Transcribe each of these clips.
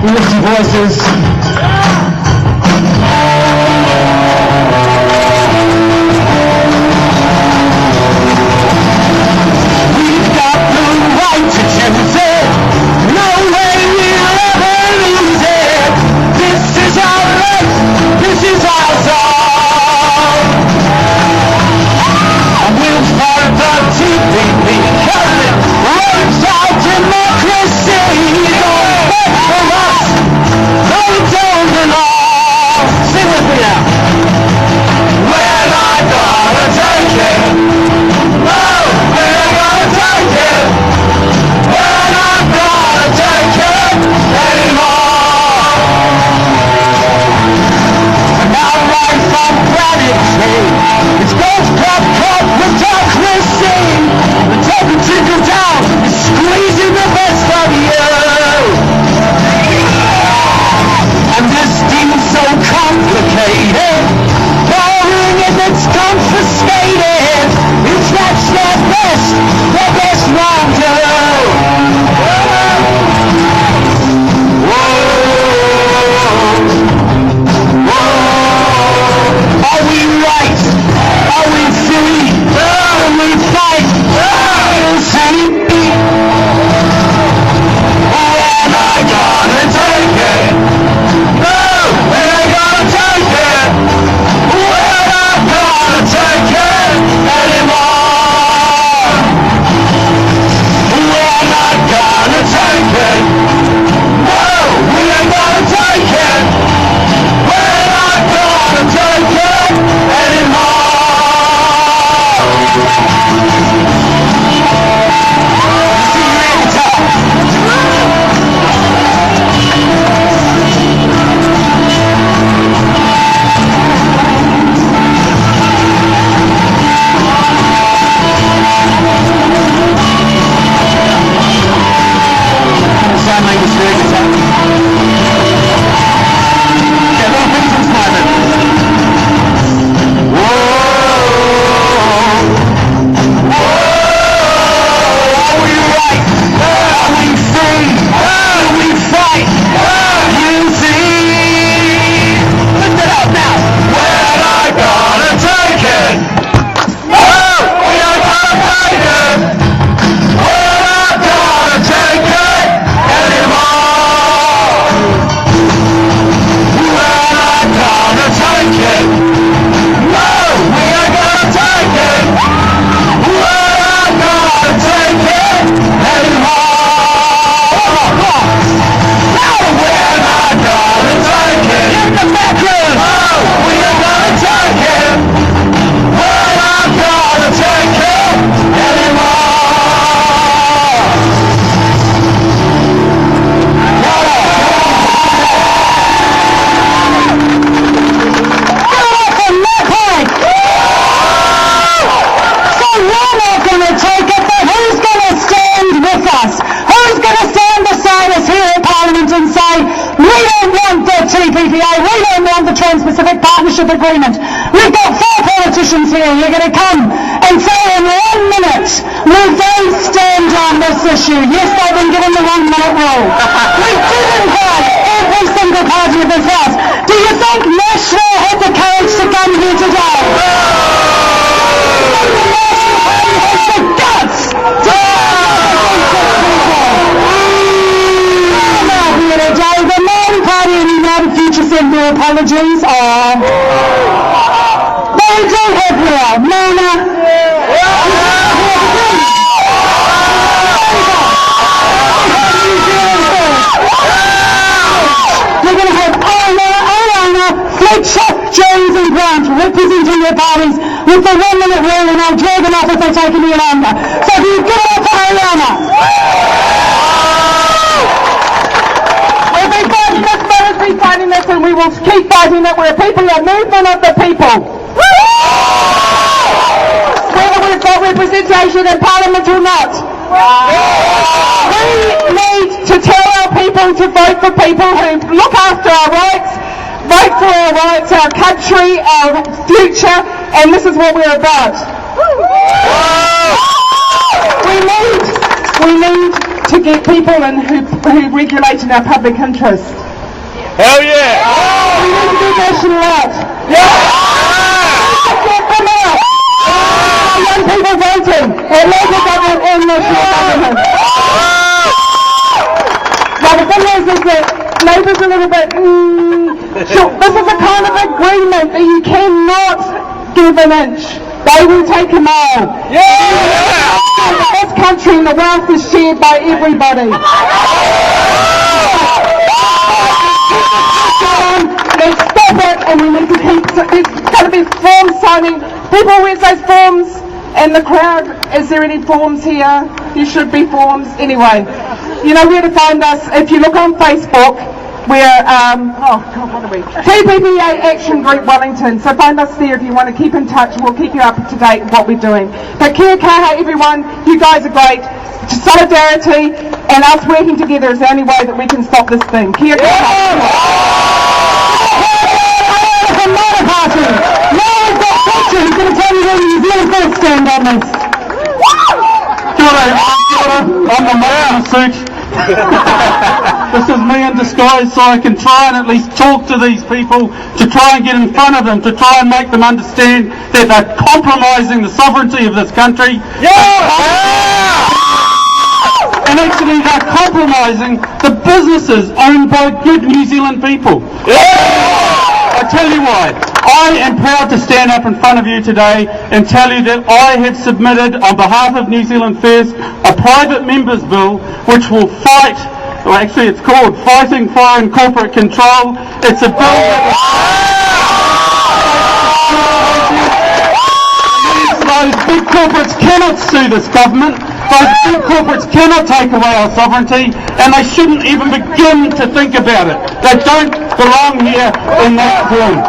Lift your voices. We've got the right to choose it. No way we'll ever lose it. This is our life. This is our song. And we'll fight the TPPA. Words our democracy. Don't fight for us. No, we don't belong. Sing with me now. We're not gonna take it. No, we're gonna take it. We're not gonna take it anymore. Now right from planet tree, it's ghost cup with democracy. The devil trickle down is squeezing the best of you. And this seems so complicated, boring and it's confiscated. It's that's the best wrong to. Are we right? Are we free? Will we fight? We'll see. We're not gonna take it. No, we're gonna take it. We're not gonna take it anymore. We're not gonna take it. No, we ain't gonna take it. We're not gonna take it anymore. See you later. Sound like it's very good. Yeah, little things are smiling. Are we right? Are we free? Do we fight? You see? Lift it up now. We're not gonna take it. No, we ain't gonna take it. We're not gonna take it anymore. We're not gonna take it. No, we ain't gonna take it. We're not gonna take it anymore. No, we're not gonna take it. In the background. No, we ain't gonna take it. We're not gonna take it anymore. So we're not going to take it, but who's going to stand with us? Who's going to stand beside us here at Parliament and say, we don't want the TPPA, we don't want the Trans-Pacific Partnership Agreement. We've got 4 politicians here, you're going to come and say in 1 minute, will they stand on this issue? Yes, they've been given the 1 minute rule. We did invite every single party of this house. Do you think Nashville had the courage to come here today? The Maori Party and United Future send their apologies. They do have now. Mona. We're going to have Oana, Fletcher, Jones and Grant representing their parties with the 1 minute rule, and I'll drag them off if they take any longer. So if you give it up for Oana. We've been fighting this, military fighting this, and we will keep fighting it. We're a people, a movement of the people. Whether we've got representation in Parliament or not. We need to tell our people to vote for people who look after our rights, vote for our rights, our country, our future, and this is what we're about. We need to get people in who regulate in our public interest. Hell yeah! We need to do national out. Get them out. Young people voting in local government and national government. Now the thing is that Labour's a little bit, sure, this is a kind of agreement that you cannot give an inch. They will take a mile. Yeah! This country and the wealth is shared by everybody. Let's stop it, and we need to keep. There's got to be form signing. People, where's those forms? And the crowd, is there any forms here? There should be forms. Anyway, you know where to find us. If you look on Facebook, we're, what are we? TPPA Action Group Wellington. So find us there if you want to keep in touch. We'll keep you up to date with what we're doing. But kia kaha, everyone. You guys are great. Solidarity and us working together is the only way that we can stop this thing. Kia kaha. Who's going to tell you when New Zealand's going to stand on this? Kia ora, I'm the man in the suit. This is me in disguise, so I can try and at least talk to these people, to try and get in front of them, to try and make them understand that they're compromising the sovereignty of this country. And actually they're compromising the businesses owned by good New Zealand people. I tell you why. I am proud to stand up in front of you today and tell you that I have submitted on behalf of New Zealand First a private members bill which will fight, well actually it's called Fighting Foreign Corporate Control. It's a bill that those big corporates cannot sue this government. Those big corporates cannot take away our sovereignty, and they shouldn't even begin to think about it. They don't belong here in that room.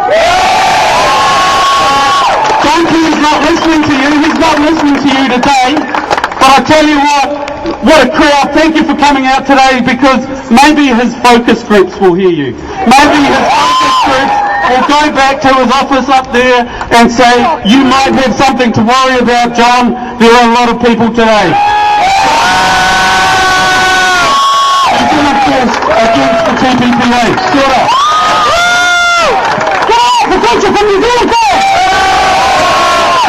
Donkey is not listening to you. He's not listening to you today. But I tell you what a crowd. Thank you for coming out today, because maybe his focus groups will hear you. Maybe his focus groups will go back to his office up there and say, you might have something to worry about, John. There are a lot of people today. Against the TPPA. Shut up. The picture from New Zealand first.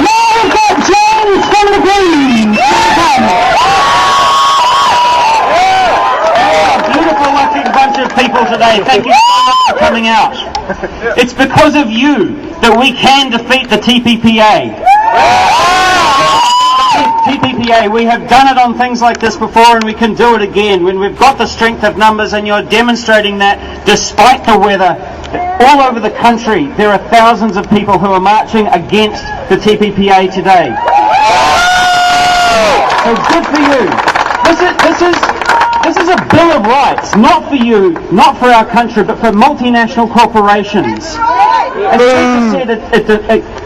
Now we've got James from the Greens. Beautiful looking bunch of people today. Thank you so much for coming out. It's because of you that we can defeat the TPPA. TPPA, we have done it on things like this before, and we can do it again when we've got the strength of numbers, and you're demonstrating that despite the weather. All over the country there are thousands of people who are marching against the TPPA today. So good for you. This is a bill of rights, not for you, not for our country, but for multinational corporations. As Lisa said,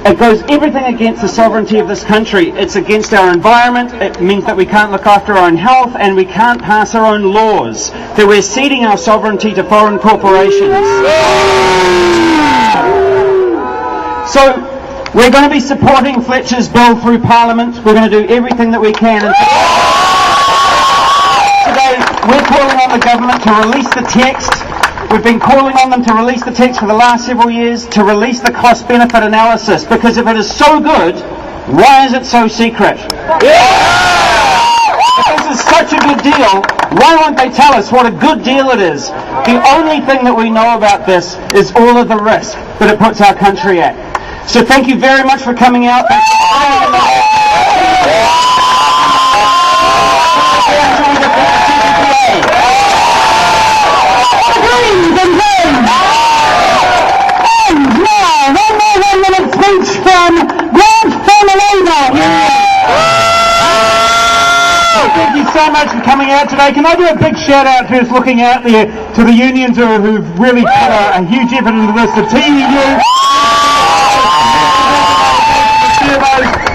it goes everything against the sovereignty of this country. It's against our environment. It means that we can't look after our own health, and we can't pass our own laws. That we're ceding our sovereignty to foreign corporations. So we're going to be supporting Fletcher's bill through Parliament. We're going to do everything that we can. And today we're calling on the government to release the text. We've been calling on them to release the text for the last several years, to release the cost-benefit analysis, because if it is so good, why is it so secret? If this is such a good deal, why won't they tell us what a good deal it is? The only thing that we know about this is all of the risk that it puts our country at. So thank you very much for coming out. Thank you so much for coming out today. Can I do a big shout out who's looking out there to the unions who've really put a huge effort into this, the TEU.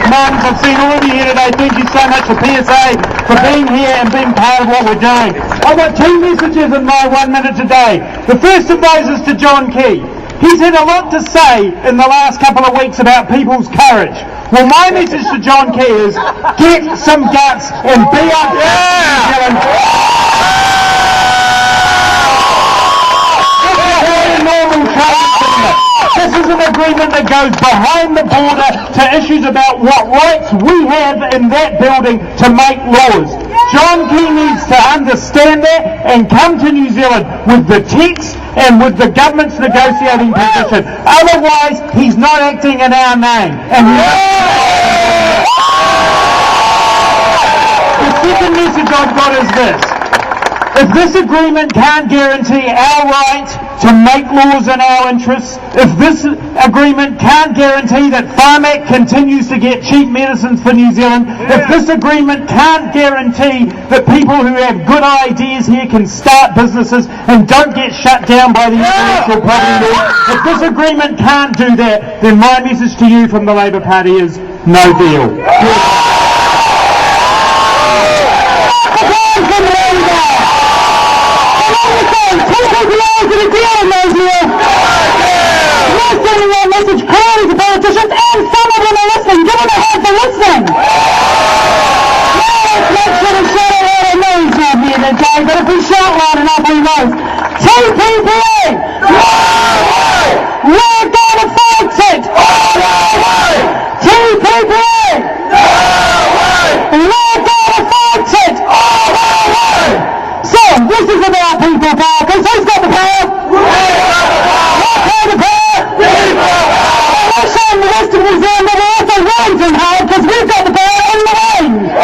Mums I've seen all of you here today. Thank you so much for PSA for being here and being part of what we're doing. I've got two messages in my 1 minute today. The first of those is to John Key. He's had a lot to say in the last couple of weeks about people's courage. Well, my message to John Key is get some guts and be up New Zealand. This is an agreement that goes behind the border to issues about what rights we have in that building to make laws. John Key needs to understand that and come to New Zealand with the text and with the government's negotiating position. Otherwise, he's not acting in our name. And the second message I've got is this. If this agreement can't guarantee our right to make laws in our interests, if this agreement can't guarantee that Pharmac continues to get cheap medicines for New Zealand, if this agreement can't guarantee that people who have good ideas here can start businesses and don't get shut down by the intellectual property law, if this agreement can't do that, then my message to you from the Labour Party is no deal. We're sending our message clearly to politicians, and some of them are listening. Give them a hand for listening. Let's make sure to shout out our names out here today, but if we shout loud enough, we know. TPPA! We're going to fight it! TPPA! We're going to fight it! So, this is about people power, because who's got the power? The rest of New Zealand, but we're also Wellington hard because we've got the power in the range.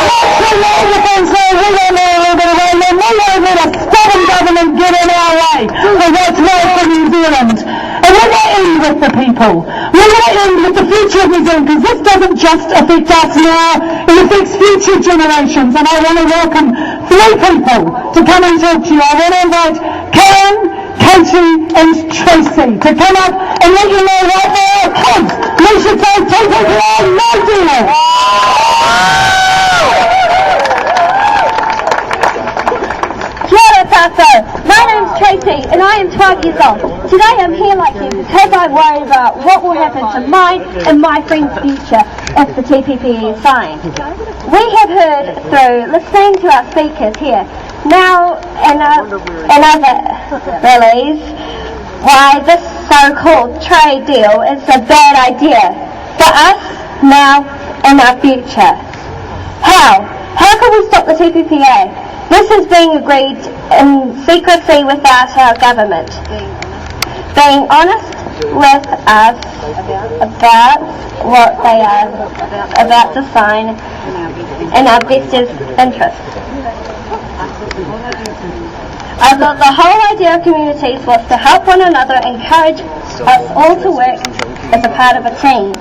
Let's remove the things saying we don't know a little bit of rain, then we won't let a stubborn government get in our way for what's right for New Zealand. And we're going to end with the people. We're going to end with the future of New Zealand because this doesn't just affect us now, it affects future generations. And I want to welcome 3 people to come and talk to you. I want to invite Karen, Katie and Tracy to come up and let you know right now, kids, we should say TPPA, no deal. Kia ora tātou. My name's Tracy and I am 12 years old. Today I'm here like you because I worry about what will happen to mine and my friend's future if the TPPA is signed. We have heard through listening to our speakers here now and other rallies why this so-called trade deal is a bad idea for us now and our future. How? How can we stop the TPPA? This is being agreed in secrecy without our government being honest with us about what they are about to sign in our best interests. I thought the whole idea of communities was to help one another, encourage us all to work as a part of a team.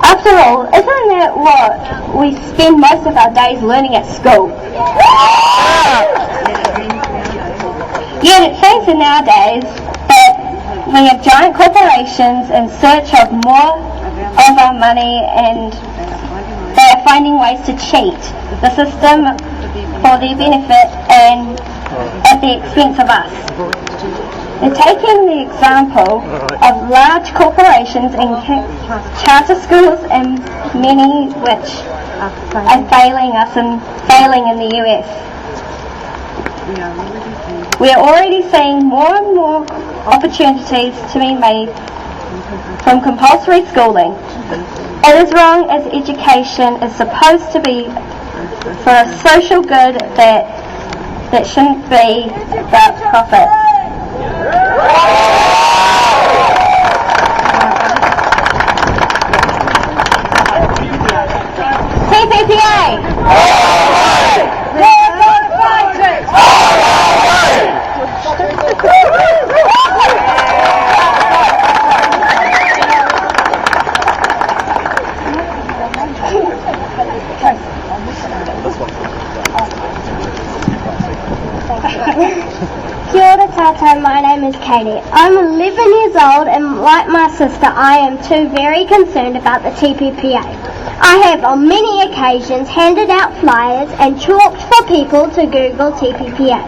After all, isn't that what we spend most of our days learning at school? Yet it seems in nowadays that we have giant corporations in search of more of our money and they are finding ways to cheat the system for their benefit and at the expense of us. They're taking the example of large corporations and charter schools and many which are failing us and failing in the US. We are already seeing more and more opportunities to be made from compulsory schooling. It is wrong as education is supposed to be for a social good that shouldn't be about profit. TPPA! Kia ora tātou, my name is Katie. I'm 11 years old and like my sister I am too very concerned about the TPPA. I have on many occasions handed out flyers and chalked for people to Google TPPA.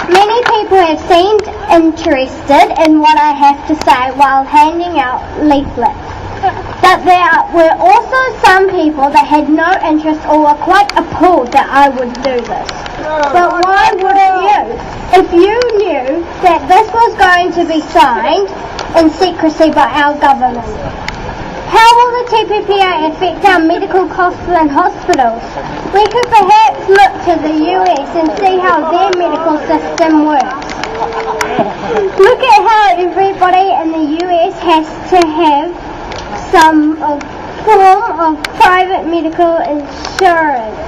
Many people have seemed interested in what I have to say while handing out leaflets. But there were also some people that had no interest or were quite appalled that I would do this. But why wouldn't you? If you knew that this was going to be signed in secrecy by our government. How will the TPPA affect our medical costs in hospitals? We could perhaps look to the US and see how their medical system works. Look at how everybody in the US has to have some form of private medical insurance.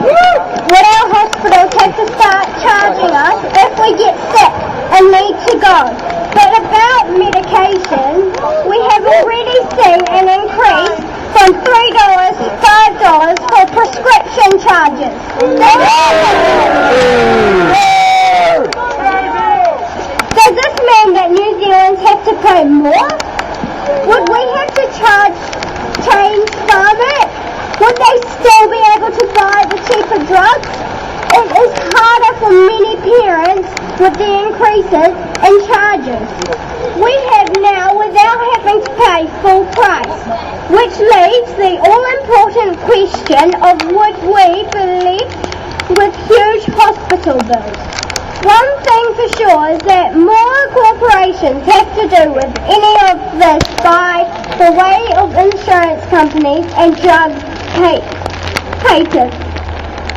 Would our hospitals have to start charging us if we get sick and need to go? But about medication, we have already seen an increase from $3 to $5 for prescription charges. Does this mean that New Zealanders have to pay more? Would we have to change pharmac? Would they still be able to buy the cheaper drugs? It is harder for many parents with the increases in charges. We have now without having to pay full price, which leaves the all-important question of would we be left with huge hospital bills. One thing for sure is that more corporations have to do with any of this by the way of insurance companies and drug haters.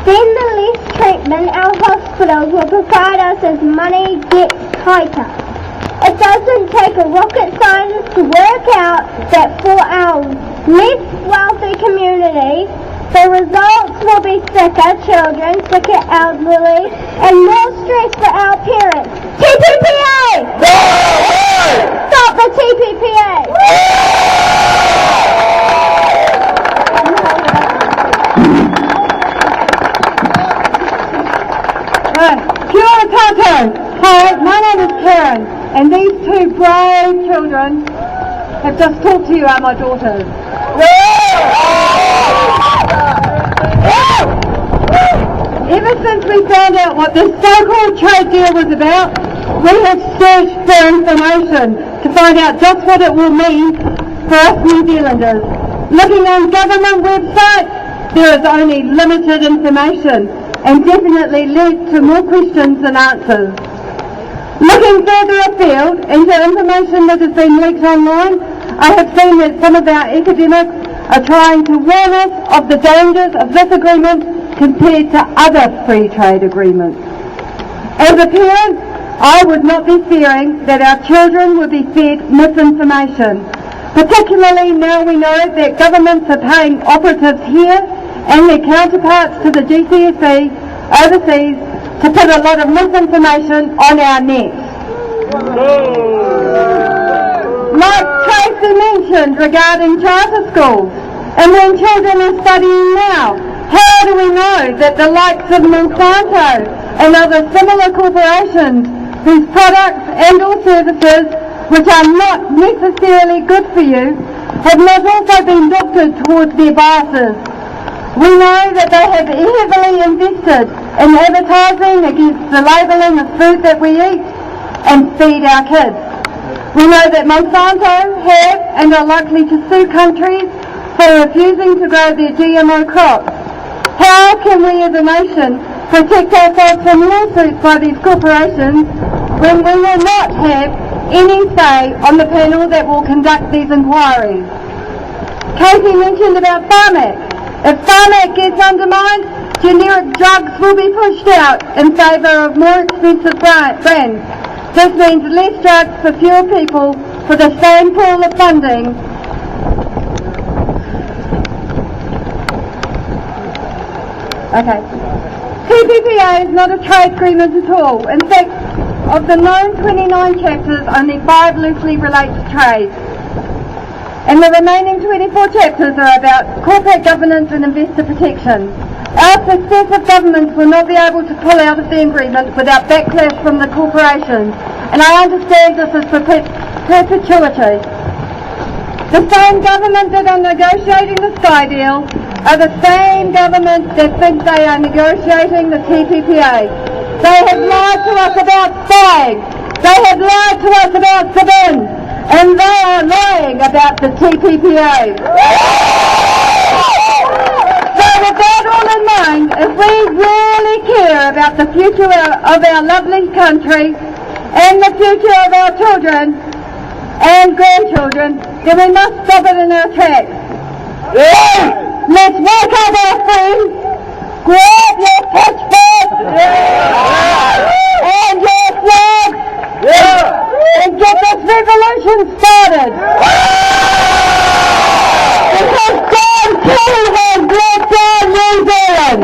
Then the less treatment our hospitals will provide us as money gets tighter. It doesn't take a rocket scientist to work out that for our less wealthy communities, the results will be sicker children, sicker elderly, and more stress for our parents. TPPA! Stop the TPPA! Kia ora tātou. Hi, my name is Karen, and these two brave children have just talked to you are my daughters. Ever since we found out what this so-called trade deal was about, we have searched for information to find out just what it will mean for us New Zealanders. Looking on government websites, there is only limited information and definitely led to more questions than answers. Looking further afield into information that has been leaked online, I have seen that some of our academics are trying to warn us of the dangers of this agreement compared to other free trade agreements. As a parent, I would not be fearing that our children would be fed misinformation, particularly now we know that governments are paying operatives here and their counterparts to the GCSE overseas to put a lot of misinformation on our nets. Like Tracy mentioned regarding charter schools, and when children are studying now, how do we know that the likes of Monsanto and other similar corporations whose products and or services, which are not necessarily good for you, have not also been doctored towards their biases? We know that they have heavily invested in advertising against the labelling of food that we eat and feed our kids. We know that Monsanto have and are likely to sue countries for refusing to grow their GMO crops. How can we as a nation protect ourselves from lawsuits by these corporations when we will not have any say on the panel that will conduct these inquiries? Katie mentioned about pharmac. If pharmac gets undermined, generic drugs will be pushed out in favour of more expensive brands. This means less drugs for fewer people for the same pool of funding. Okay. TPPA is not a trade agreement at all. In fact, of the known 29 chapters, only 5 loosely relate to trade. And the remaining 24 chapters are about corporate governance and investor protection. Our successive governments will not be able to pull out of the agreement without backlash from the corporations, and I understand this is for perpetuity. The same government that are negotiating the Sky deal are the same government that think they are negotiating the TPPA. They have lied to us about spying. They have lied to us about Sabin. And they are lying about the TPPA. So with that all in mind, if we really care about the future of our lovely country and the future of our children and grandchildren, then we must stop it in our tracks. Let's wake up, our friends. Grab your pitchforks and your flags and get this revolution started. Because John Kelly has let down New Zealand.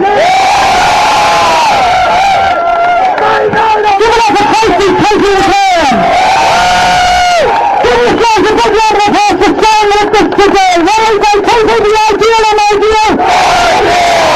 Give it up for Casey McCann. Give yourselves a big round of applause for staying with us today. Wellington, TPPA, deal or no deal?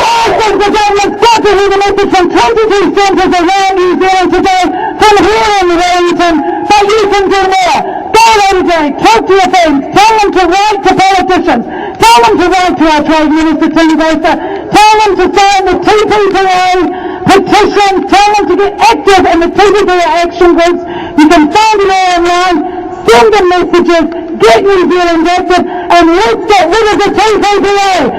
I think the government's got to hear the message from 22 centres around New Zealand today, from here in Wellington, but you can do more. Go every day, talk to your friends, tell them to write to politicians, tell them to write to our Trade Minister, Tim Baker, tell them to sign the TPPA petition, tell them to get active in the TPPA action groups. You can find it all online, send them messages, get New Zealand active, and let's get rid of the TPPA.